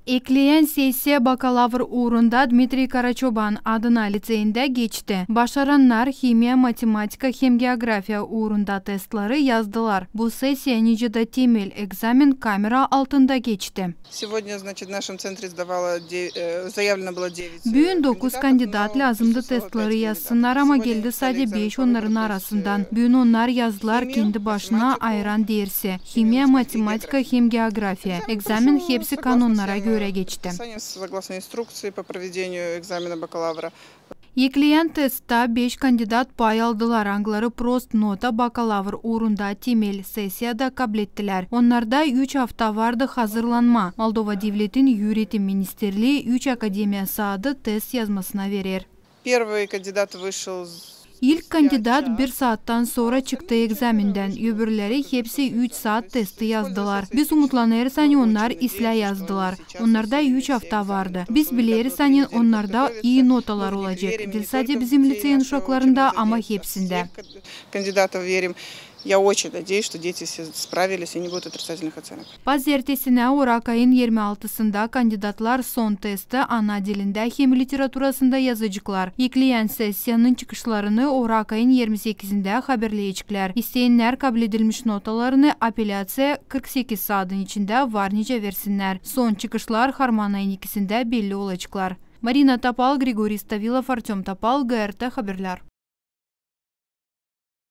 Ekleyen sessiya bakalavr uğrunda Dmitriy Karaçoban adına liseyinde geçti. Başaranlar kimya, matematika hem geografiya uğrunda testleri yazdılar. Bu sessiya Nicida temel egzamin kamera altında geçti. Bugün 9 kandidat lazımdı testleri yazsınlar ama geldi sadece 5 onların arasından. Bugün onlar yazdılar kendi başına ayıran dersi. Kimya, matematika hem geografiya. Egzamin hepsi kanunlara göre geçti. Ekleyen testta 5 kandidat pay aldılar. Angları prost nota bakalavr uğrunda temel sessiyada kabul ettiler. Onlarda 3 hafta vardı hazırlanma. Moldova Devletin Yönetim Ministerliği 3 akademiyası adı test yazmasına verir. İlk kandidat 1 saatten sonra çıktı egzaminden. Öbürleri hepsi 3 saat testi yazdılar. Biz umutlanırız onlar isla yazdılar. Onlarda 3 hafta vardı. Biz biliriz onlarda iyi notalar olacak. Değil sadece bizim liseyin uşaklarında ama hepsinde. Я очень надеюсь, что дети все справились и не будет отрицательных оценок. Pazartesine Orak ayın 26'sında kandidatlar son testi ana dilinde hem literaturasında yazacaklar. Ekleyen sessiyanın çıkışlarını Orak ayın 28'inde haberleyecekler. İsteyenler kabul edilmiş notalarını apellasya 48 saatin içinde varnice versinler. Son çıkışlar Harman ayın 2'sinde belli olacaklar. Marina Tapal, Grigoriy Stavilov, Artem Tapal, GRT Haberler.